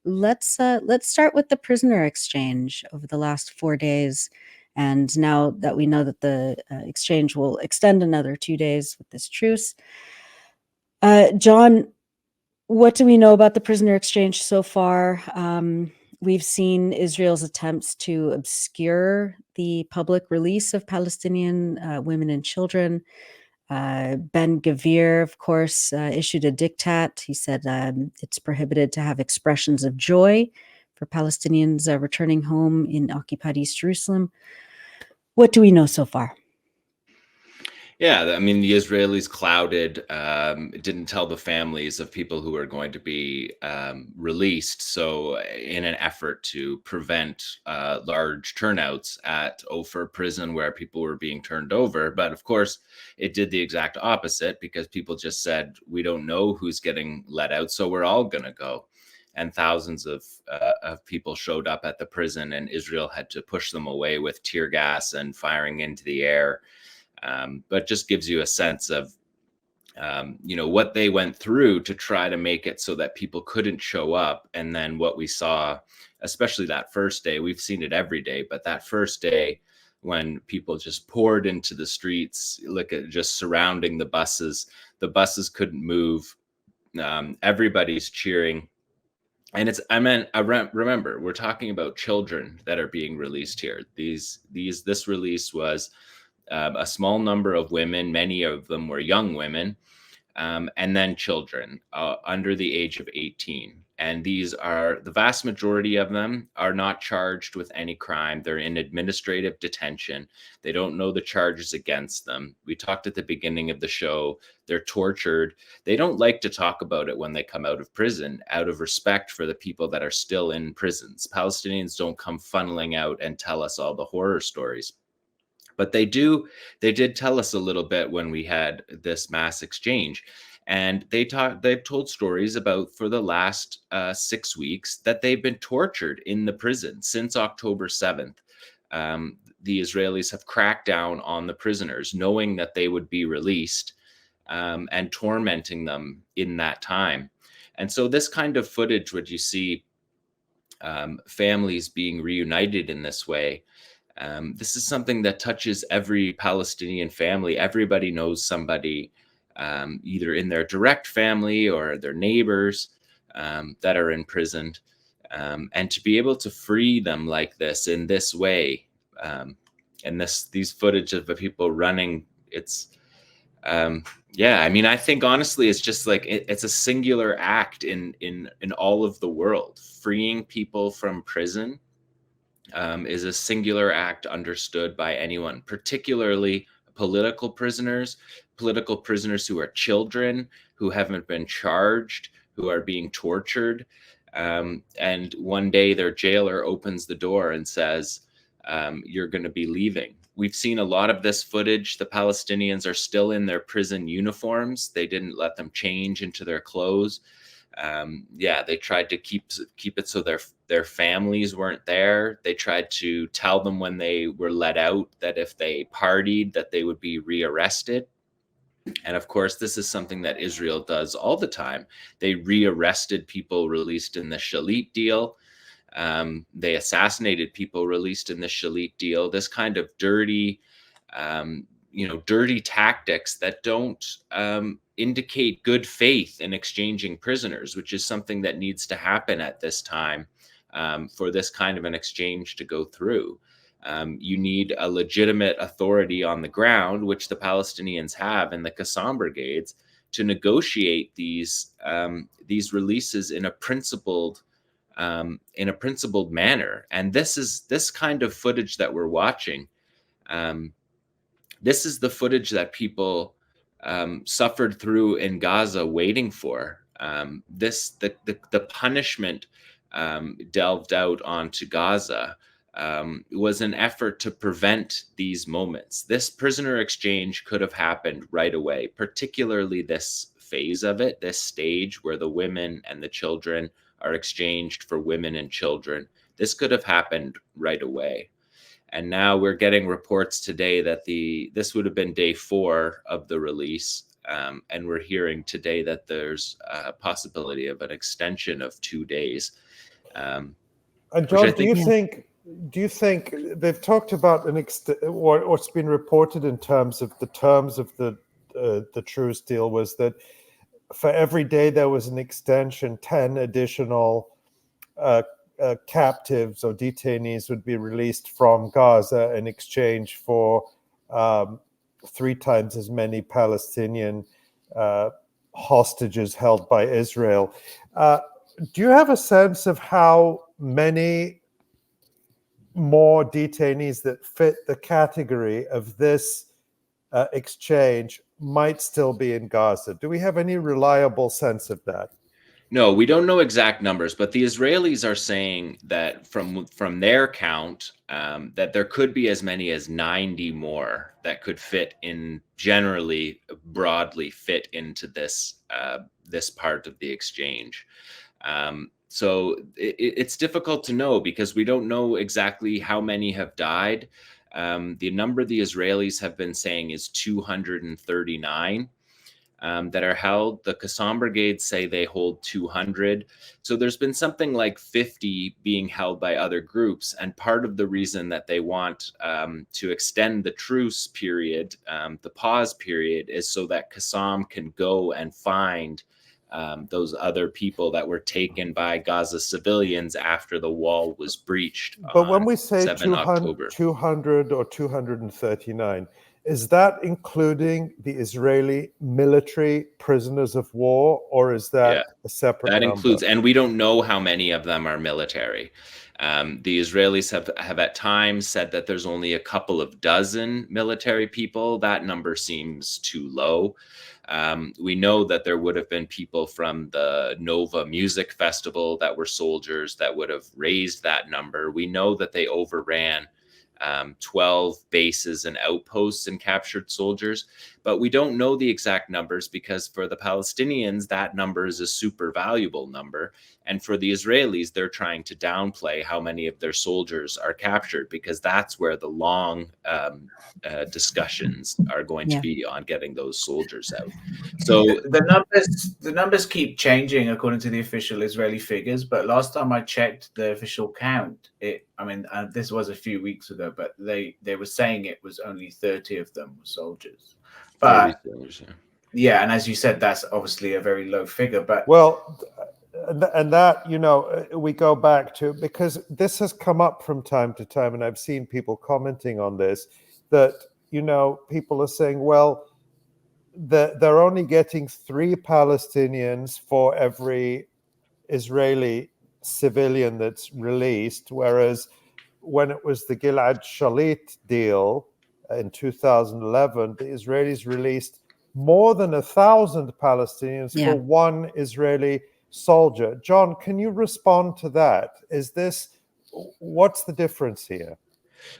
Let's start with the prisoner exchange over the last 4 days, and now that we know that the exchange will extend another 2 days with this truce, John, what do we know about the prisoner exchange so far? We've seen Israel's attempts to obscure the public release of Palestinian women and children. Ben-Gvir, of course, issued a diktat. He said it's prohibited to have expressions of joy for Palestinians returning home in occupied East Jerusalem. What do we know so far? Yeah, I mean, the Israelis clouded, didn't tell the families of people who are going to be released. So, in an effort to prevent large turnouts at Ofer prison where people were being turned over. But of course, it did the exact opposite because people just said, we don't know who's getting let out, so we're all going to go. And thousands of people showed up at the prison, and Israel had to push them away with tear gas and firing into the air. But just gives you a sense of, what they went through to try to make it so that people couldn't show up. And then what we saw, especially that first day, we've seen it every day, but that first day when people just poured into the streets, look at just surrounding the buses couldn't move. Everybody's cheering. And remember, we're talking about children that are being released here. This release was a small number of women, many of them were young women, and then children under the age of 18. And the vast majority of them are not charged with any crime. They're in administrative detention. They don't know the charges against them. We talked at the beginning of the show, they're tortured. They don't like to talk about it when they come out of prison, out of respect for the people that are still in prisons. Palestinians don't come funneling out and tell us all the horror stories. But they've told us a little bit when we had this mass exchange, and they've told stories about, for the last 6 weeks, that they've been tortured in the prison since October 7th. The Israelis have cracked down on the prisoners, knowing that they would be released, and tormenting them in that time. And so this kind of footage, would you see families being reunited in this way, this is something that touches every Palestinian family. Everybody knows somebody, either in their direct family or their neighbors, that are imprisoned. And to be able to free them like this, in this way, and these footage of the people running, yeah, I mean, I think honestly, it's just like it's a singular act in all of the world. Freeing people from prison is a singular act understood by anyone, particularly political prisoners who are children, who haven't been charged, who are being tortured. And one day their jailer opens the door and says, you're going to be leaving. We've seen a lot of this footage. The Palestinians are still in their prison uniforms. They didn't let them change into their clothes. They tried to keep it so their families weren't there. They tried to tell them when they were let out that if they partied, that they would be rearrested. And of course, this is something that Israel does all the time. They rearrested people released in the Shalit deal. They assassinated people released in the Shalit deal. This kind of dirty tactics that don't indicate good faith in exchanging prisoners, which is something that needs to happen at this time, for this kind of an exchange to go through. You need a legitimate authority on the ground, which the Palestinians have in the Qassam brigades, to negotiate these releases in a principled manner. And this kind of footage that we're watching. This is the footage that people suffered through in Gaza, waiting for. The punishment delved out onto Gaza was an effort to prevent these moments. This prisoner exchange could have happened right away, particularly this phase of it, this stage where the women and the children are exchanged for women and children. This could have happened right away. And now we're getting reports today that this would have been day 4 of the release. And we're hearing today that there's a possibility of an extension of 2 days. And which I John, think. do you think they've talked about what's been reported in terms of the Truce deal was that for every day there was an extension, 10 additional captives or detainees would be released from Gaza in exchange for 3 times as many Palestinian hostages held by Israel. Do you have a sense of how many more detainees that fit the category of this exchange might still be in Gaza? Do we have any reliable sense of that? No, we don't know exact numbers, but the Israelis are saying that from their count, that there could be as many as 90 more that could fit in, generally broadly fit into this this part of the exchange. So it's difficult to know because we don't know exactly how many have died. The number the Israelis have been saying is 239. That are held. The Qassam brigades say they hold 200. So there's been something like 50 being held by other groups. And part of the reason that they want to extend the truce period, the pause period, is so that Qassam can go and find those other people that were taken by Gaza civilians after the wall was breached. But when we say 7 October. 200 or 239, is that including the Israeli military prisoners of war, or is that a separate that number? includes, and we don't know how many of them are military. The Israelis have at times said that there's only a couple of dozen military people. That number seems too low. We know that there would have been people from the Nova Music Festival that were soldiers that would have raised that number. We know that they overran 12 bases and outposts and captured soldiers, but we don't know the exact numbers because for the Palestinians, that number is a super valuable number. And for the Israelis, they're trying to downplay how many of their soldiers are captured because that's where the long discussions are going to be on getting those soldiers out. So the numbers keep changing according to the official Israeli figures. But last time I checked the official count, this was a few weeks ago, but they were saying it was only 30 of them were soldiers. But yeah, and as you said, that's obviously a very low figure. But and that, we go back to, because this has come up from time to time, and I've seen people commenting on this, that, people are saying, well, they're only getting 3 Palestinians for every Israeli civilian that's released, whereas when it was the Gilad Shalit deal in 2011, the Israelis released more than 1,000 Palestinians for 1 Israeli soldier. John, can you respond to that? What's the difference here?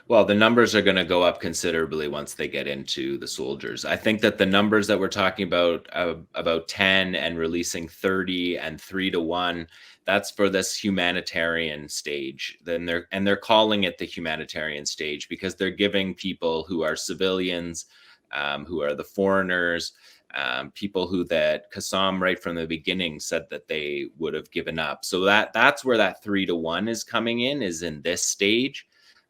Well, the numbers are going to go up considerably once they get into the soldiers. I think that the numbers that we're talking about 10 and releasing 30 and 3-1, that's for this humanitarian stage. They're calling it the humanitarian stage because they're giving people who are civilians, who are the foreigners, people that Qassam right from the beginning said that they would have given up. So that's where that 3-1 is coming in, is in this stage.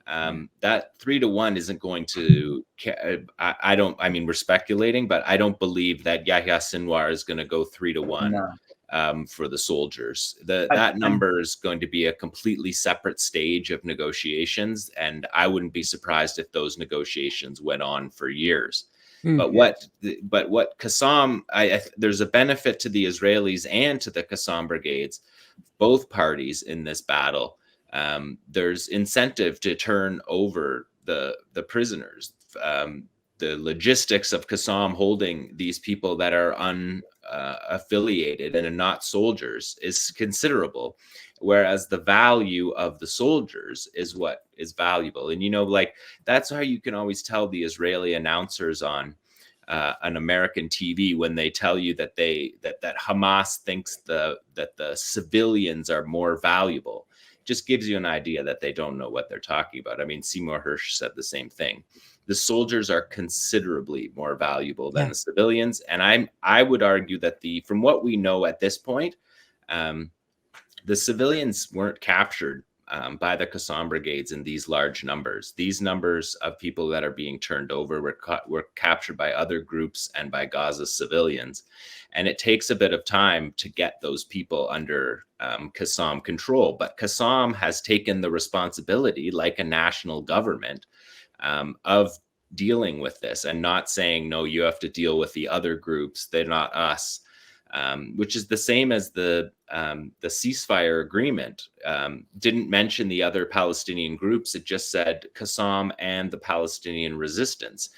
That 3-1 isn't going to, we're speculating, but I don't believe that Yahya Sinwar is going to go 3-1 for the soldiers. That number is going to be a completely separate stage of negotiations. And I wouldn't be surprised if those negotiations went on for years. But what Qassam, there's a benefit to the Israelis and to the Qassam brigades, both parties in this battle. There's incentive to turn over the prisoners. The logistics of Qassam holding these people that are unaffiliated and are not soldiers is considerable, whereas the value of the soldiers is what is valuable. And that's how you can always tell the Israeli announcers on an American TV when they tell you that that Hamas thinks that the civilians are more valuable. Just gives you an idea that they don't know what they're talking about. I mean, Seymour Hersh said the same thing. The soldiers are considerably more valuable than the civilians. And I would argue that from what we know at this point, the civilians weren't captured by the Qassam brigades in these large numbers. These numbers of people that are being turned over were captured by other groups and by Gaza's civilians. And it takes a bit of time to get those people under Qassam control. But Qassam has taken the responsibility, like a national government, of dealing with this and not saying, no, you have to deal with the other groups. They're not us. Which is the same as the ceasefire agreement. Didn't mention the other Palestinian groups. It just said Qassam and the Palestinian resistance,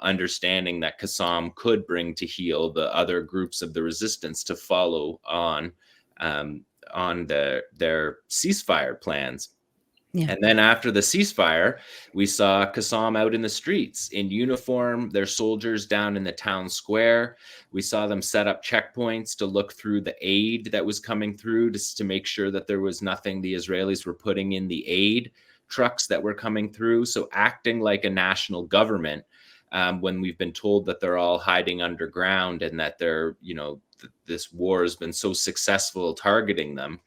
understanding that Qassam could bring to heel the other groups of the resistance to follow on their ceasefire plans. Yeah. And then after the ceasefire, we saw Qassam out in the streets in uniform, their soldiers down in the town square. We saw them set up checkpoints to look through the aid that was coming through, just to make sure that there was nothing the Israelis were putting in the aid trucks that were coming through. So acting like a national government, when we've been told that they're all hiding underground and that they're, this war has been so successful targeting them.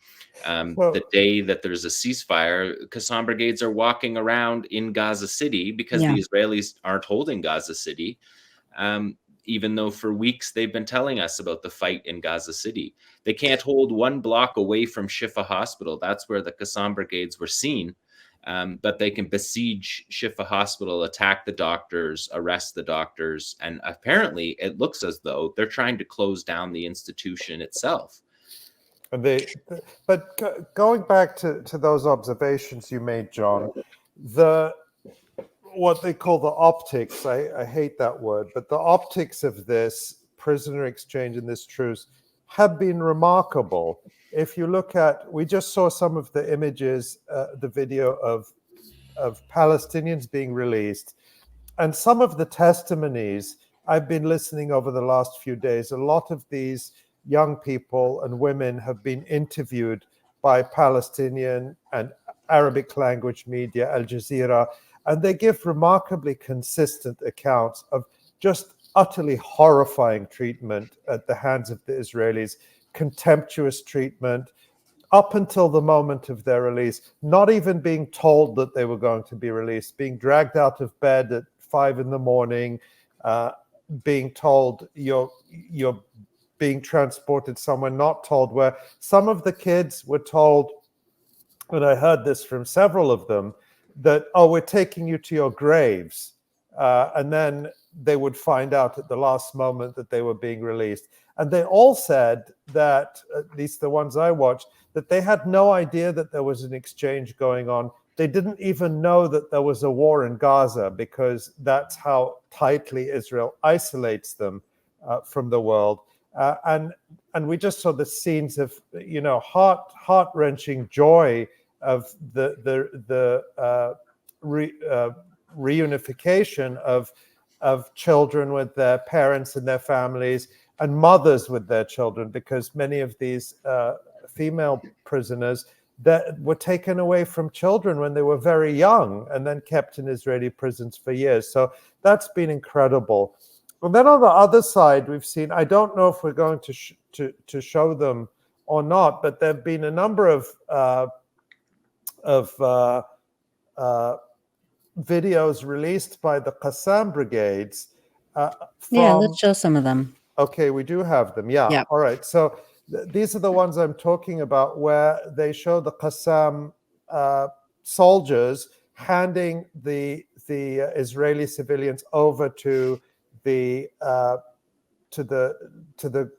The day that there's a ceasefire, Qassam brigades are walking around in Gaza City because the Israelis aren't holding Gaza City, even though for weeks they've been telling us about the fight in Gaza City. They can't hold 1 block away from Shifa Hospital. That's where the Qassam brigades were seen. But they can besiege Shifa Hospital, attack the doctors, arrest the doctors. And apparently it looks as though they're trying to close down the institution itself. But going back to those observations you made, John, what they call the optics, I hate that word, but the optics of this prisoner exchange and this truce have been remarkable. If you look at, we just saw some of the images, the video of Palestinians being released, and some of the testimonies I've been listening over the last few days. A lot of these young people and women have been interviewed by Palestinian and Arabic language media, Al Jazeera, and they give remarkably consistent accounts of just utterly horrifying treatment at the hands of the Israelis, contemptuous treatment up until the moment of their release, not even being told that they were going to be released, being dragged out of bed at 5 a.m, being told you're being transported somewhere, not told where. Some of the kids were told, and I heard this from several of them, that, oh, we're taking you to your graves. And then they would find out at the last moment that they were being released. And they all said that, at least the ones I watched, that they had no idea that there was an exchange going on. They didn't even know that there was a war in Gaza, because that's how tightly Israel isolates them from the world. And we just saw the scenes of, heart-wrenching joy of the reunification of children with their parents and their families, and mothers with their children, because many of these female prisoners that were taken away from children when they were very young and then kept in Israeli prisons for years. So that's been incredible. And then on the other side, we've seen, I don't know if we're going to show them or not, but there have been a number of videos released by the Qassam brigades. Let's show some of them. Okay, we do have them. Yeah. All right. So these are the ones I'm talking about, where they show the Qassam soldiers handing the Israeli civilians over to the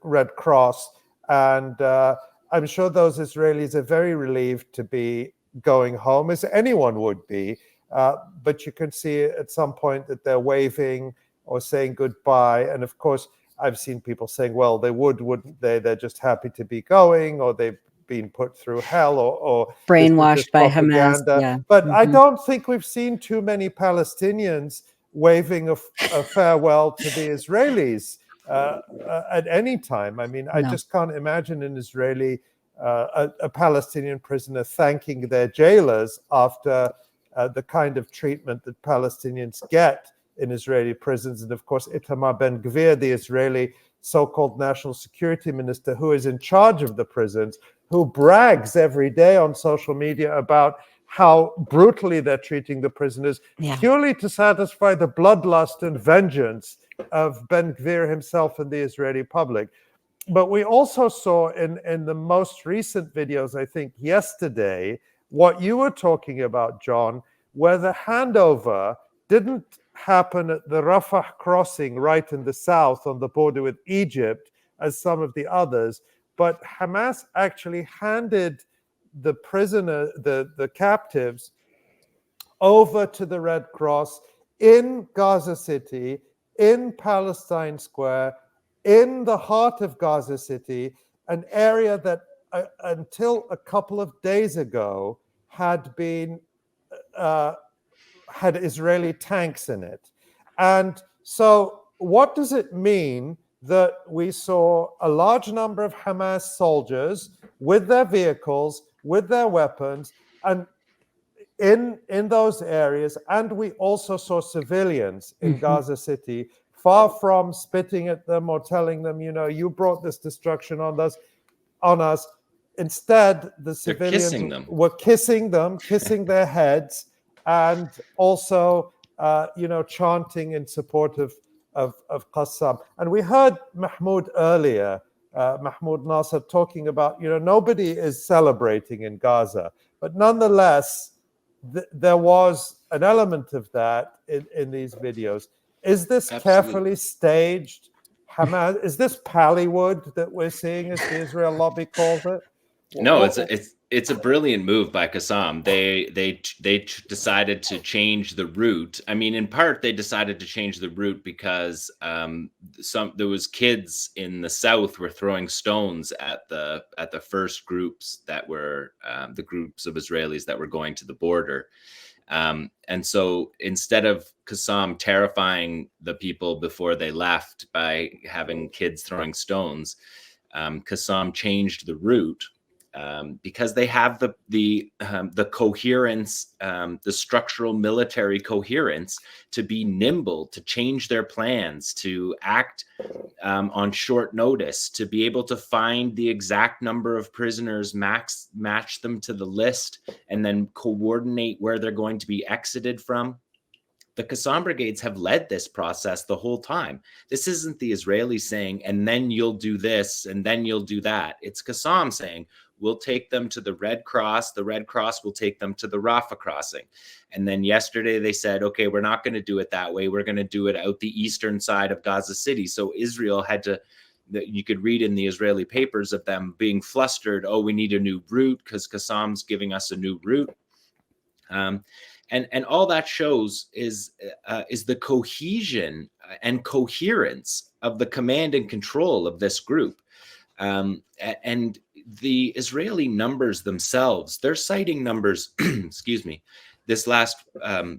Red Cross, and I'm sure those Israelis are very relieved to be going home, as anyone would be. But you can see at some point that they're waving or saying goodbye, and of course, I've seen people saying, well, they wouldn't they? They're just happy to be going, or they've been put through hell, or brainwashed by Hamas. Yeah. But I don't think we've seen too many Palestinians waving a farewell to the Israelis at any time. I mean, I just can't imagine an Israeli, a Palestinian prisoner thanking their jailers after the kind of treatment that Palestinians get in Israeli prisons. And of course, Itamar Ben-Gvir, the Israeli so-called national security minister, who is in charge of the prisons, who brags every day on social media about how brutally they're treating the prisoners, purely to satisfy the bloodlust and vengeance of Ben Gvir himself and the Israeli public. But we also saw in the most recent videos, I think yesterday, what you were talking about, John, where the handover didn't happen at the Rafah crossing right in the south on the border with Egypt, as some of the others, but Hamas actually handed the the captives over to the Red Cross in Gaza City, in Palestine Square, in the heart of Gaza City, an area that until a couple of days ago had been had Israeli tanks in it. And so what does it mean that we saw a large number of Hamas soldiers with their vehicles, with their weapons, and in those areas, and we also saw civilians in Gaza City, far from spitting at them or telling them, you know, you brought this destruction on us. Instead, the civilians were kissing them, kissing their heads, and also, chanting in support of Qassam. And we heard Mahmoud earlier, Mahmoud Nasser, talking about, nobody is celebrating in Gaza, but nonetheless, there was an element of that in these videos. Is this carefully staged? Hamas, is this Pallywood that we're seeing, as the Israel lobby calls it? No, it's a brilliant move by Qassam. They decided to change the route. I mean, in part, they decided to change the route because there was kids in the south were throwing stones at the first groups that were the groups of Israelis that were going to the border. And so instead of Qassam terrifying the people before they left by having kids throwing stones, Qassam changed the route. Because they have the coherence, the structural military coherence to be nimble, to change their plans, to act on short notice, to be able to find the exact number of prisoners, match them to the list, and then coordinate where they're going to be exited from. The Qassam brigades have led this process the whole time. This isn't the Israelis saying, and then you'll do this, and then you'll do that. It's Qassam saying, we'll take them to the Red Cross. The Red Cross will take them to the Rafah crossing. And then yesterday they said, okay, we're not going to do it that way. We're going to do it out the eastern side of Gaza City. So Israel had to, you could read in the Israeli papers of them being flustered. Oh, we need a new route because Qassam's giving us a new route. And all that shows is the cohesion and coherence of the command and control of this group. And the Israeli numbers themselves, they're citing numbers, excuse me, this last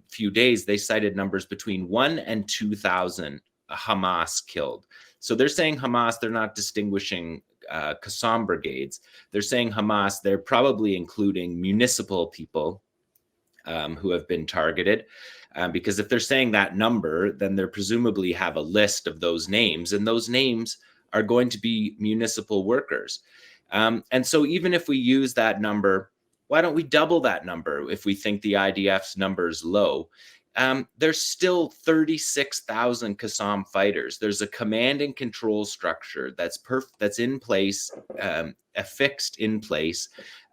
few days, they cited numbers between 1,000 and 2,000 Hamas killed. So they're saying Hamas, they're not distinguishing Qassam brigades. They're saying Hamas, they're probably including municipal people who have been targeted. Because if they're saying that number, then they presumably have a list of those names, and those names are going to be municipal workers. And so even if we use that number, why don't we double that number if we think the IDF's number is low? There's still 36,000 Qassam fighters. There's a command and control structure that's in place, affixed in place.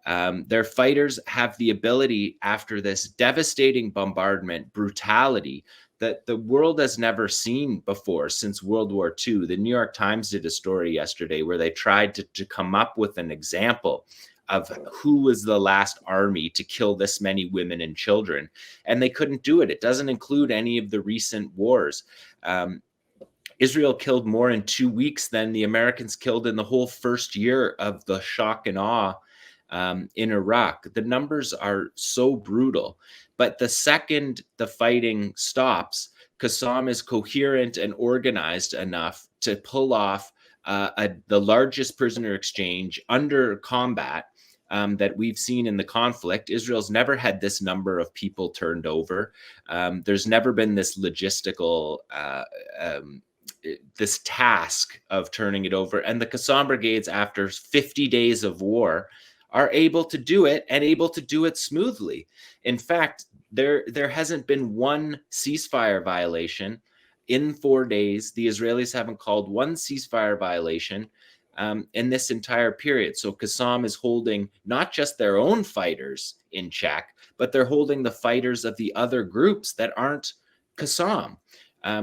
Their fighters have the ability, after this devastating bombardment, brutality that the world has never seen before since World War II. The New York Times did a story yesterday where they tried to come up with an example of who was the last army to kill this many women and children, and they couldn't do it. It doesn't include any of the recent wars. Israel killed more in 2 weeks than the Americans killed in the whole first year of the shock and awe in Iraq. The numbers are so brutal. But the second the fighting stops, Qassam is coherent and organized enough to pull off the largest prisoner exchange under combat that we've seen in the conflict. Israel's never had this number of people turned over. There's never been this logistical this task of turning it over. And the Qassam brigades, after 50 days of war, are able to do it and able to do it smoothly. In fact, there hasn't been one ceasefire violation in 4 days. The Israelis haven't called one ceasefire violation in this entire period. So Qassam is holding not just their own fighters in check, but they're holding the fighters of the other groups that aren't Qassam,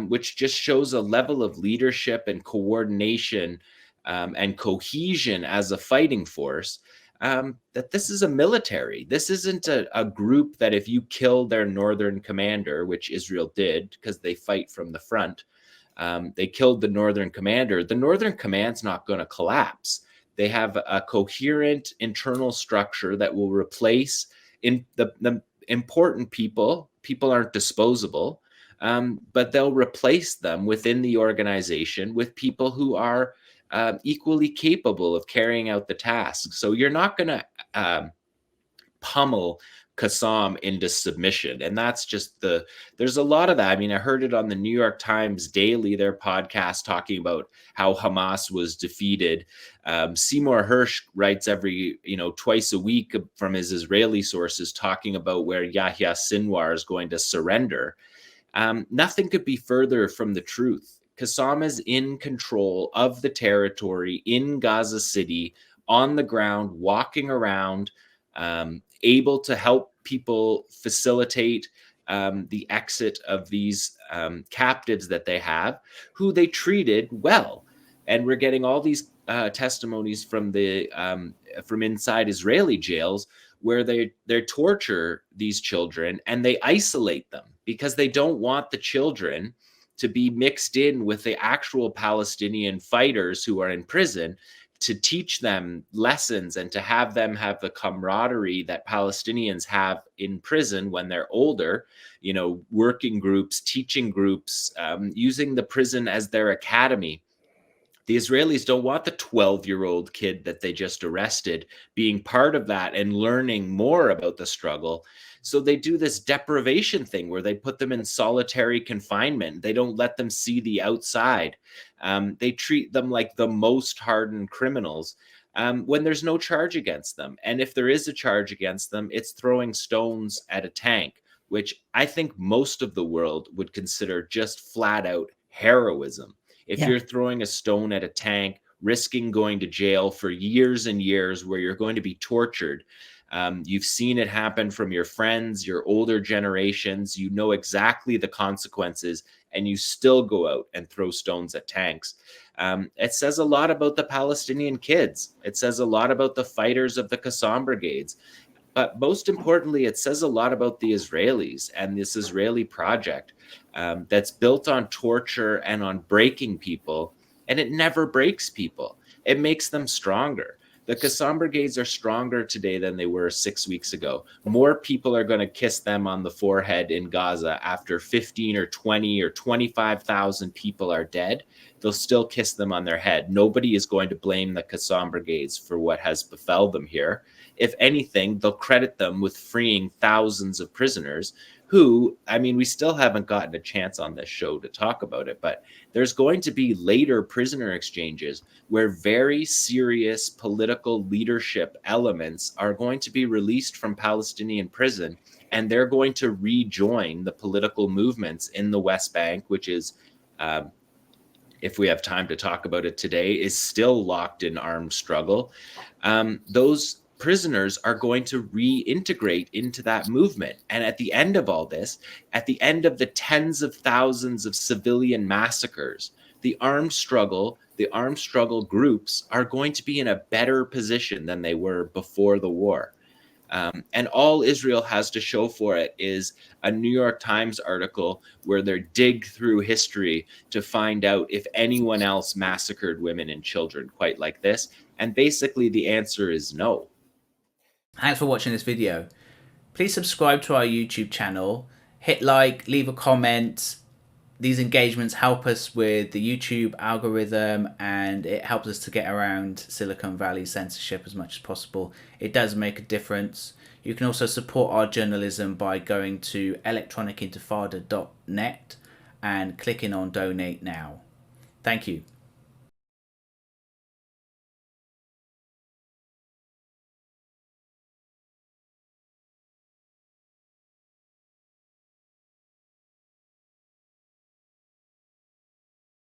which just shows a level of leadership and coordination and cohesion as a fighting force, that this is a military. This isn't a group that if you kill their northern commander, which Israel did because they fight from the front, they killed the northern commander. The northern command's not going to collapse. They have a coherent internal structure that will replace in the important people. People aren't disposable, but they'll replace them within the organization with people who are equally capable of carrying out the task. So you're not going to pummel Qassam into submission. And that's just there's a lot of that. I mean, I heard it on the New York Times Daily, their podcast, talking about how Hamas was defeated. Seymour Hersh writes twice a week from his Israeli sources talking about where Yahya Sinwar is going to surrender. Nothing could be further from the truth. Qassam is in control of the territory in Gaza City, on the ground, walking around, able to help people facilitate the exit of these captives that they have, who they treated well. And we're getting all these testimonies from from inside Israeli jails where they torture these children and they isolate them because they don't want the children to be mixed in with the actual Palestinian fighters who are in prison, to teach them lessons and to have them have the camaraderie that Palestinians have in prison when they're older, working groups, teaching groups, using the prison as their academy. The Israelis don't want the 12-year-old kid that they just arrested being part of that and learning more about the struggle. So they do this deprivation thing where they put them in solitary confinement. They don't let them see the outside. They treat them like the most hardened criminals when there's no charge against them. And if there is a charge against them, it's throwing stones at a tank, which I think most of the world would consider just flat out heroism. If you're throwing a stone at a tank, risking going to jail for years and years where you're going to be tortured, you've seen it happen from your friends, your older generations, you know exactly the consequences, and you still go out and throw stones at tanks. It says a lot about the Palestinian kids. It says a lot about the fighters of the Qassam brigades. But most importantly, it says a lot about the Israelis and this Israeli project that's built on torture and on breaking people. And it never breaks people. It makes them stronger. The Qassam brigades are stronger today than they were 6 weeks ago. More people are going to kiss them on the forehead in Gaza after 15 or 20 or 25,000 people are dead. They'll still kiss them on their head. Nobody is going to blame the Qassam brigades for what has befell them here. If anything, they'll credit them with freeing thousands of prisoners who, I mean, we still haven't gotten a chance on this show to talk about it, but there's going to be later prisoner exchanges where very serious political leadership elements are going to be released from Palestinian prison, and they're going to rejoin the political movements in the West Bank, which is, if we have time to talk about it today, is still locked in armed struggle. Those prisoners are going to reintegrate into that movement. And at the end of all this, at the end of the tens of thousands of civilian massacres, the armed struggle groups are going to be in a better position than they were before the war. And all Israel has to show for it is a New York Times article where they dig through history to find out if anyone else massacred women and children quite like this. And basically the answer is no. Thanks for watching this video. Please subscribe to our YouTube channel, hit like, leave a comment. These engagements help us with the YouTube algorithm and it helps us to get around Silicon Valley censorship as much as possible. It does make a difference. You can also support our journalism by going to electronicintifada.net and clicking on donate now. Thank you.